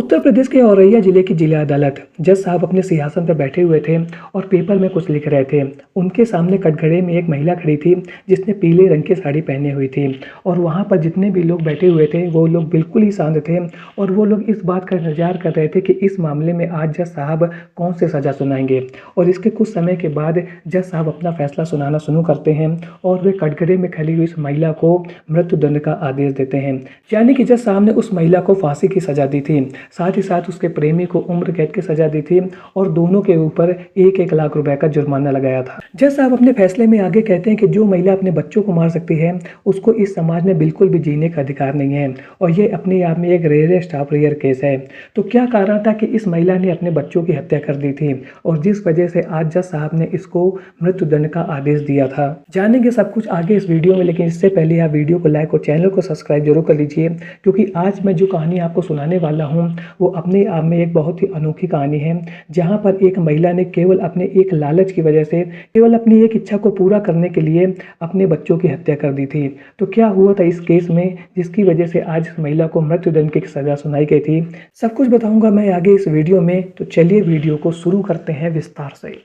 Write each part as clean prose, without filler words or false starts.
उत्तर प्रदेश के औरैया जिले की जिला अदालत जज साहब अपने सिंहासन पर बैठे हुए थे और पेपर में कुछ लिख रहे थे। उनके सामने कटघरे में एक महिला खड़ी थी जिसने पीले रंग की साड़ी पहनी हुई थी और वहाँ पर जितने भी लोग बैठे हुए थे वो लोग बिल्कुल ही शांत थे और वो लोग इस बात का इंतजार कर रहे थे कि इस मामले में आज जज साहब कौन से सज़ा सुनाएंगे। और इसके कुछ समय के बाद जज साहब अपना फैसला सुनाना शुरू करते हैं और वे कटघरे में खड़ी हुई इस महिला को मृत्युदंड का आदेश देते हैं। यानी कि जज साहब ने उस महिला को फांसी की सज़ा दी थी, साथ ही साथ उसके प्रेमी को उम्र कैद की सजा दी थी और दोनों के ऊपर 1-1 लाख रुपए का जुर्माना लगाया था। जज साहब अपने फैसले में आगे कहते हैं कि जो महिला अपने बच्चों को मार सकती है उसको इस समाज में बिल्कुल भी जीने का अधिकार नहीं है और ये अपने आप में एक रेयरेस्ट ऑफ रेयर केस है। तो क्या कारण था कि इस महिला ने अपने बच्चों की हत्या कर दी थी और जिस वजह से आज जज साहब ने इसको मृत्युदंड का आदेश दिया था। जानेंगे सब कुछ आगे इस वीडियो में, लेकिन इससे पहले आप वीडियो को लाइक और चैनल को सब्सक्राइब जरूर कर लीजिए, क्योंकि आज मैं जो कहानी आपको सुनाने वाला हूँ वो अपने आप में एक बहुत ही अनोखी कहानी है, जहां पर एक महिला ने केवल अपने एक लालच की वजह से, केवल अपनी एक इच्छा को पूरा करने के लिए अपने बच्चों की हत्या कर दी थी। तो क्या हुआ था इस केस में जिसकी वजह से आज इस महिला को मृत्युदंड की सजा सुनाई गई थी, सब कुछ बताऊंगा मैं आगे इस वीडियो में। तो चलिए वीडियो को शुरू करते हैं विस्तार से।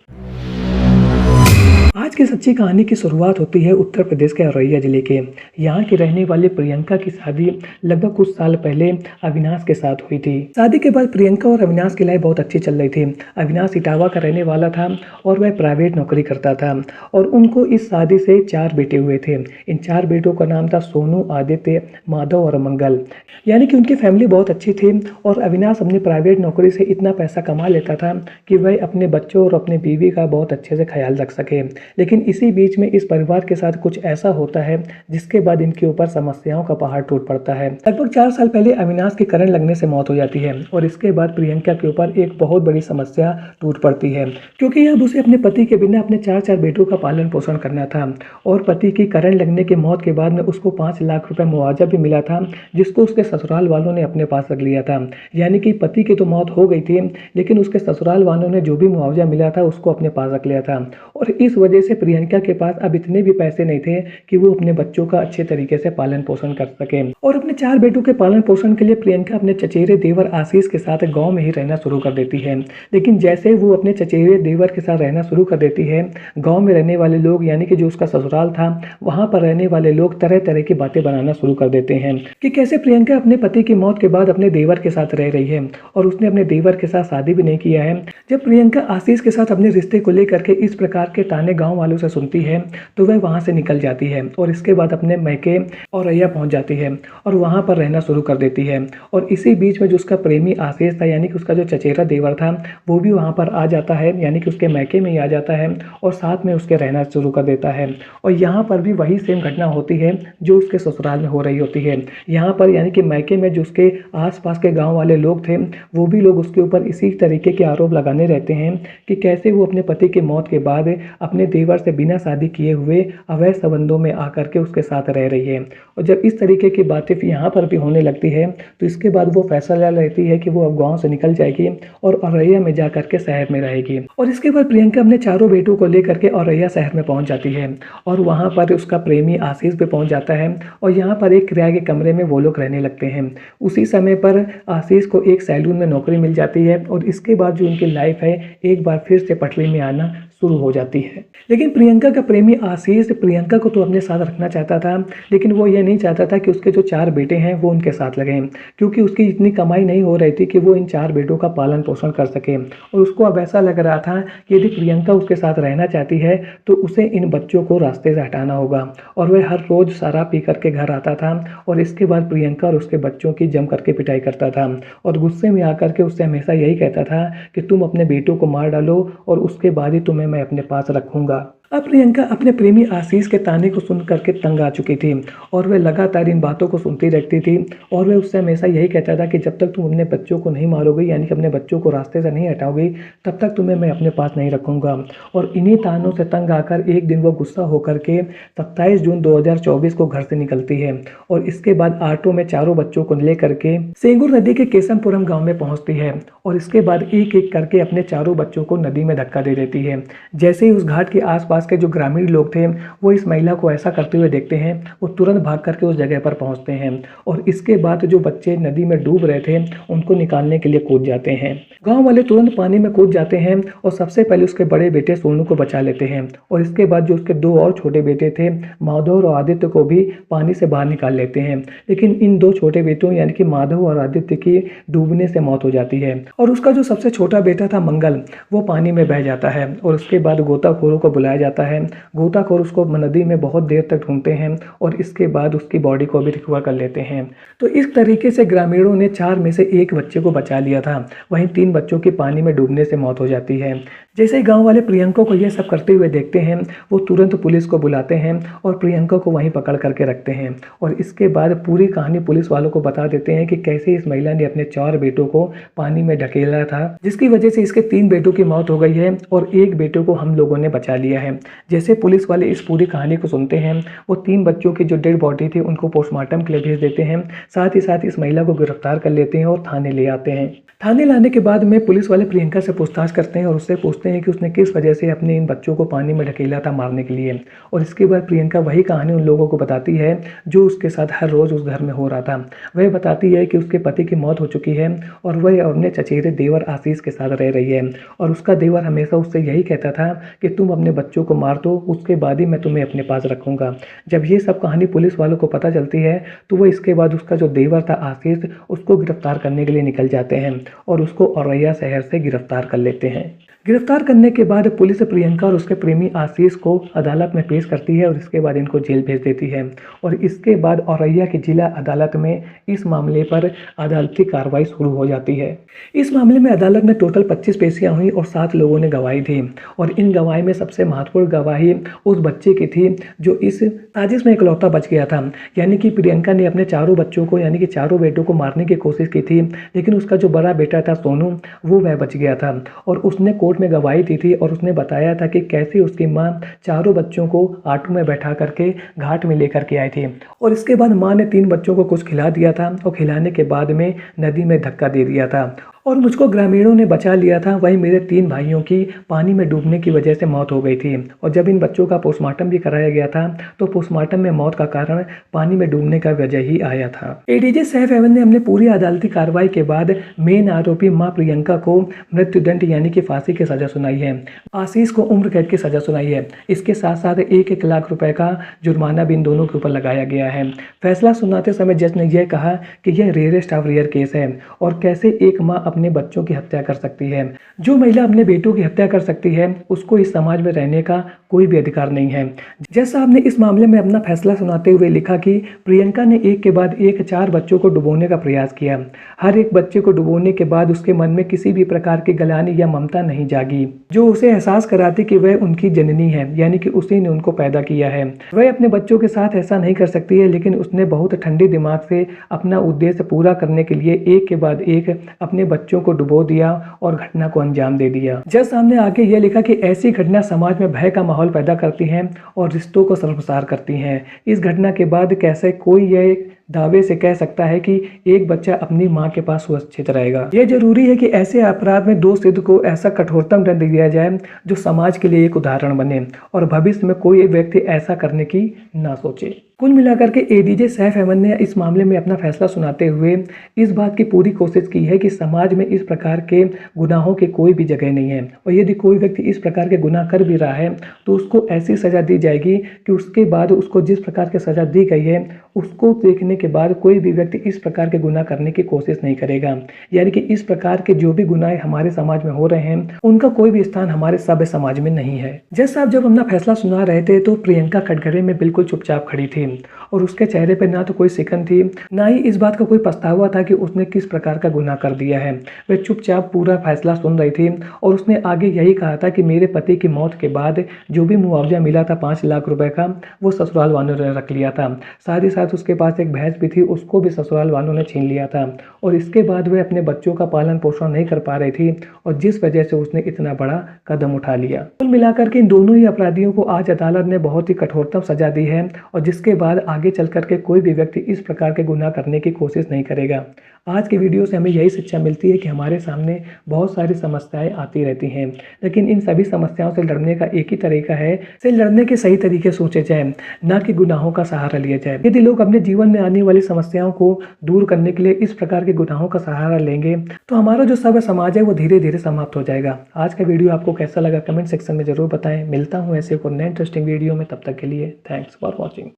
आज की सच्ची कहानी की शुरुआत होती है उत्तर प्रदेश के औरैया जिले के। यहाँ की रहने वाली प्रियंका की शादी लगभग कुछ साल पहले अविनाश के साथ हुई थी। शादी के बाद प्रियंका और अविनाश की लाइफ बहुत अच्छी चल रही थी। अविनाश इटावा का रहने वाला था और वह प्राइवेट नौकरी करता था और उनको इस शादी से 4 बेटे हुए थे। इन 4 बेटों का नाम था सोनू, आदित्य, माधव और मंगल। यानी कि उनकी फैमिली बहुत अच्छी थी और अविनाश अपनी प्राइवेट नौकरी से इतना पैसा कमा लेता था कि वह अपने बच्चों और अपनी बीवी का बहुत अच्छे से ख्याल रख सके। लेकिन इसी बीच में इस परिवार के साथ कुछ ऐसा होता है जिसके बाद इनके ऊपर समस्याओं का पहाड़ टूट पड़ता है। लगभग 4 साल पहले अविनाश की करंट लगने से मौत हो जाती है और इसके बाद प्रियंका के ऊपर एक बहुत बड़ी समस्या टूट पड़ती है, क्योंकि अब उसे अपने पति के बिना अपने 4 बेटों का पालन पोषण करना था और पति की करंट लगने की मौत के बाद में उसको 5 लाख रुपए मुआवजा भी मिला था, जिसको उसके ससुराल वालों ने अपने पास रख लिया था। यानी कि पति की तो मौत हो गई थी, लेकिन उसके ससुराल वालों ने जो भी मुआवजा मिला था उसको अपने पास रख लिया था और इस वजह से प्रियंका के पास अब इतने भी पैसे नहीं थे कि वो अपने बच्चों का अच्छे तरीके से पालन पोषण कर सके। और अपने 4 बेटों के पालन पोषण के लिए प्रियंका अपने चचेरे देवर आशीष के साथ गांव में ही रहना शुरू कर देती है। लेकिन जैसे वो अपने चचेरे देवर के साथ रहना शुरू कर देती है, गांव में रहने वाले लोग यानी कि जो उसका ससुराल था वहां पर रहने वाले लोग तरह तरह की बातें बनाना शुरू कर देते हैं कि कैसे प्रियंका अपने पति की मौत के बाद अपने देवर के साथ रह रही है और उसने अपने देवर के साथ शादी भी नहीं किया है। जब प्रियंका आशीष के साथ अपने रिश्ते को लेकर के इस प्रकार के ताने गाँव वालों से सुनती है तो वह वहां से निकल जाती है और इसके बाद अपने मैके औरैया पहुंच जाती है और वहां पर रहना शुरू कर देती है। और इसी बीच में जो उसका प्रेमी आशीष था यानी कि उसका जो चचेरा देवर था वो भी वहां पर आ जाता है, यानी कि उसके मैके में ही आ जाता है और साथ में उसके रहना शुरू कर देता है। और यहाँ पर भी वही सेम घटना होती है जो उसके ससुराल में हो रही होती है। यहाँ पर यानी कि मैके में जो उसके आसपास के गाँव वाले लोग थे वो भी लोग उसके ऊपर इसी तरीके के आरोप लगाने रहते हैं कि कैसे वो अपने पति की मौत के बाद अपने देवर से बिना शादी किए हुए अवैध संबंधों में आकर के उसके साथ रह रही है। और जब इस तरीके की बातें यहाँ पर भी होने लगती है तो इसके बाद वो फैसला लेती है कि वो अब गांव से निकल जाएगी और औरैया में जाकर के शहर में रहेगी। और इसके बाद प्रियंका अपने 4 बेटों को लेकर के औरैया शहर में पहुंच जाती है और वहां पर उसका प्रेमी आशीष भी पहुंच जाता है और यहाँ पर एक किराए के कमरे में वो लोग रहने लगते हैं। उसी समय पर आशीष को एक सैलून में नौकरी मिल जाती है और इसके बाद जो उनकी लाइफ है एक बार फिर से पटरी में आना शुरू हो जाती है। लेकिन प्रियंका का प्रेमी आशीष प्रियंका को तो अपने साथ रखना चाहता था, लेकिन वो ये नहीं चाहता था कि उसके जो 4 बेटे हैं वो उनके साथ लगें, क्योंकि उसकी इतनी कमाई नहीं हो रही थी कि वो इन 4 बेटों का पालन पोषण कर सके। और उसको अब ऐसा लग रहा था कि यदि प्रियंका उसके साथ रहना चाहती है तो उसे इन बच्चों को रास्ते से हटाना होगा। और वह हर रोज शराब पी करके घर आता था और इसके बाद प्रियंका और उसके बच्चों की जम करके पिटाई करता था और गुस्से में आकर के उससे हमेशा यही कहता था कि तुम अपने बेटों को मार डालो और उसके बाद ही तुम्हें मैं अपने पास रखूंगा। अब प्रियंका अपने प्रेमी आशीष के ताने को सुन करके तंग आ चुकी थी और वह लगातार इन बातों को सुनती रहती थी और वह उससे हमेशा यही कहता था कि जब तक तुम अपने बच्चों को नहीं मारोगी यानी कि अपने बच्चों को रास्ते से नहीं हटाओगी तब तक तुम्हें मैं अपने पास नहीं रखूंगा। और इन्हीं तानों से तंग आकर एक दिन वो गुस्सा होकर के 27 जून 2024 को घर से निकलती है और इसके बाद ऑटो में 4 बच्चों को लेकर के सेंगूर नदी के केशमपुरम गाँव में पहुँचती है और इसके बाद एक एक करके अपने 4 बच्चों को नदी में धक्का दे देती है। जैसे ही उस घाट के आसपास आसपास के जो ग्रामीण लोग थे वो इस महिला को ऐसा करते हुए देखते हैं, वो तुरंत भाग करके उस जगह पर पहुंचते हैं और इसके बाद जो बच्चे नदी में डूब रहे थे उनको निकालने के लिए कूद जाते हैं। गांव वाले तुरंत पानी में कूद जाते हैं और सबसे पहले उसके बड़े बेटे सोनू को बचा लेते हैं और इसके बाद जो उसके दो और छोटे बेटे थे माधव और आदित्य को भी पानी से बाहर निकाल लेते हैं। लेकिन इन दो छोटे बेटों यानी कि माधव और आदित्य की डूबने से मौत हो जाती है और उसका जो सबसे छोटा बेटा था मंगल वो पानी में बह जाता है और उसके बाद गोताखोरों को बुलाया जाता है। गोताखोर उसको नदी में बहुत देर तक ढूंढते हैं और इसके बाद उसकी बॉडी को भी रिकवर कर लेते हैं। तो इस तरीके से ग्रामीणों ने 4 में से 1 बच्चे को बचा लिया था, वहीं 3 बच्चों की पानी में डूबने से मौत हो जाती है। जैसे ही गांव वाले प्रियंका को यह सब करते हुए देखते हैं वो तुरंत पुलिस को बुलाते हैं और प्रियंका को वहीं पकड़ करके रखते हैं और इसके बाद पूरी कहानी पुलिस वालों को बता देते हैं कि कैसे इस महिला ने अपने 4 बेटों को पानी में ढकेला था, जिसकी वजह से इसके 3 बेटों की मौत हो गई है और 1 बेटे को हम लोगों ने बचा लिया है। जैसे पुलिस वाले इस पूरी कहानी को सुनते हैं वो 3 बच्चों की जो डेड बॉडी थी उनको पोस्टमार्टम के लिए भेज देते हैं, साथ ही साथ इस महिला को गिरफ्तार कर लेते हैं और थाने ले आते हैं। थाने लाने के बाद में पुलिस वाले प्रियंका से पूछताछ करते हैं और उससे पूछते हैं कि उसने किस वजह से अपने इन बच्चों को पानी में ढकेला था मारने के लिए और इसके बाद प्रियंका वही कहानी उन लोगों को बताती है जो उसके साथ हर रोज़ उस घर में हो रहा था। वह बताती है कि उसके पति की मौत हो चुकी है और वह अपने चचेरे देवर आशीष के साथ रह रही है और उसका देवर हमेशा उससे यही कहता था कि तुम अपने बच्चों को मार दो, उसके बाद ही मैं तुम्हें अपने पास रखूंगा। जब ये सब कहानी पुलिस वालों को पता चलती है तो वह इसके बाद उसका जो देवर था आशीष उसको गिरफ्तार करने के लिए निकल जाते हैं और उसको औरैया शहर से गिरफ्तार कर लेते हैं। गिरफ्तार करने के बाद पुलिस प्रियंका और उसके प्रेमी आशीष को अदालत में पेश करती है और इसके बाद इनको जेल भेज देती है और इसके बाद औरैया की जिला अदालत में इस मामले पर अदालती कार्रवाई शुरू हो जाती है। इस मामले में अदालत में टोटल 25 पेशियां हुई और 7 लोगों ने गवाही दी और इन गवाही में सबसे महत्वपूर्ण गवाही उस बच्चे की थी जो इस साजिश में इकलौता बच गया था, यानी कि प्रियंका ने अपने चारों बच्चों को यानी कि चारों बेटों को मारने की कोशिश की थी, लेकिन उसका जो बड़ा बेटा था सोनू वो वह बच गया था और उसने कोर्ट में गवाही दी थी और उसने बताया था कि कैसे उसकी माँ चारों बच्चों को ऑटो में बैठा करके घाट में लेकर के आई थी और इसके बाद माँ ने 3 बच्चों को कुछ खिला दिया था और खिलाने के बाद में नदी में धक्का दे दिया था और मुझको ग्रामीणों ने बचा लिया था। वहीं मेरे 3 भाइयों की पानी में डूबने की वजह से मौत हो गई थी और जब इन बच्चों का पोस्टमार्टम भी कराया गया था तो पोस्टमार्टम में मौत का कारण पानी में डूबने का वजह ही आया था। एडीजे सैफ एवन ने हमने पूरी अदालती कार्रवाई के बाद मेन आरोपी मां प्रियंका को मृत्युदंड यानी कि फांसी की सजा सुनाई है। आशीष को उम्र कैद की सजा सुनाई है। इसके साथ साथ 1-1 लाख रुपए का जुर्माना भी इन दोनों के ऊपर लगाया गया है। फैसला सुनाते समय जज ने यह कहा कि यह रेयरेस्ट ऑफ रेयर केस है और कैसे एक माँ अपने बच्चों की हत्या कर सकती है। जो महिला अपने बेटों की हत्या कर सकती है उसको इस समाज में रहने का कोई भी अधिकार नहीं है। जज साहब ने इस मामले में अपना फैसला सुनाते हुए लिखा कि प्रियंका ने एक के बाद एक 4 बच्चों को डुबोने का प्रयास किया। हर एक बच्चे को डुबोने के बाद उसके मन में किसी भी प्रकार की गलानी या ममता नहीं जागी जो उसे एहसास कराती कि वह उनकी जननी है, यानी कि उसी ने उनको पैदा किया है। वह अपने बच्चों के साथ ऐसा नहीं कर सकती है, लेकिन उसने बहुत ठंडे दिमाग से अपना उद्देश्य पूरा करने के लिए एक के बाद एक अपने बच्चों को डुबो दिया और घटना को अंजाम दे दिया। जज सामने आगे यह लिखा कि ऐसी घटना समाज में भय का माहौल पैदा करती हैं और रिश्तों को शर्मसार करती हैं। इस घटना के बाद कैसे कोई यह दावे से कह सकता है कि एक बच्चा अपनी मां के पास सुरक्षित रहेगा। यह जरूरी है कि ऐसे अपराध में दोषी को ऐसा कठोरतम दंड दिया जाए जो समाज के लिए एक उदाहरण बने और भविष्य में कोई व्यक्ति ऐसा करने की ना सोचे। कुल मिलाकर के एडीजे सैफ अहमद ने इस मामले में अपना फैसला सुनाते हुए इस बात की पूरी कोशिश की है कि समाज में इस प्रकार के गुनाहों की कोई भी जगह नहीं है और यदि कोई व्यक्ति इस प्रकार के गुनाह कर भी रहा है तो उसको ऐसी सजा दी जाएगी कि उसके बाद उसको जिस प्रकार की सजा दी गई है उसको देखने के बाद कोई भी व्यक्ति इस प्रकार के गुनाह करने की कोशिश नहीं करेगा। यानी कि इस प्रकार के जो भी गुनाह हमारे समाज में हो रहे हैं उनका कोई भी स्थान हमारे सभ्य समाज में नहीं है। जज साहब जब अपना फैसला सुना रहे थे तो प्रियंका कटघरे में बिल्कुल चुपचाप खड़ी थी और उसके चेहरे पर ना तो कोई सिकन थी ना ही इस बात का कोई पछतावा था कि उसने किस प्रकार का गुनाह कर दिया है। वह चुपचाप पूरा फैसला सुन रही थी और उसने आगे यही कहा था कि मेरे पति की मौत के बाद जो भी मुआवजा मिला था 5 लाख रुपए का वो ससुराल वालों ने रख लिया था। साथ ही साथ उसके पास एक भैंस भी थी, उसको भी ससुराल वालों ने छीन लिया था और इसके बाद वह अपने बच्चों का पालन पोषण नहीं कर पा रही थी और जिस वजह से उसने इतना बड़ा कदम उठा लिया। कुल मिलाकर के इन दोनों ही अपराधियों को आज अदालत ने बहुत ही कठोरतम सजा दी है और जिसके बाद आगे चल कर के कोई भी व्यक्ति इस प्रकार के गुनाह करने की कोशिश नहीं करेगा। आज की वीडियो से हमें यही शिक्षा मिलती है कि हमारे सामने बहुत सारी समस्याएं आती रहती हैं, लेकिन इन सभी समस्याओं से लड़ने का एक ही तरीका है, से लड़ने के सही तरीके सोचे जाए, ना कि गुनाहों का सहारा लिया जाए। यदि लोग अपने जीवन में आने वाली समस्याओं को दूर करने के लिए इस प्रकार के गुनाहों का सहारा लेंगे तो हमारा जो सभ्य समाज है वो धीरे धीरे समाप्त हो जाएगा। आज का वीडियो आपको कैसा लगा कमेंट सेक्शन में जरूर बताएं। मिलता हूँ ऐसे एक और नए इंटरेस्टिंग वीडियो में, तब तक के लिए थैंक्स फॉर वॉचिंग।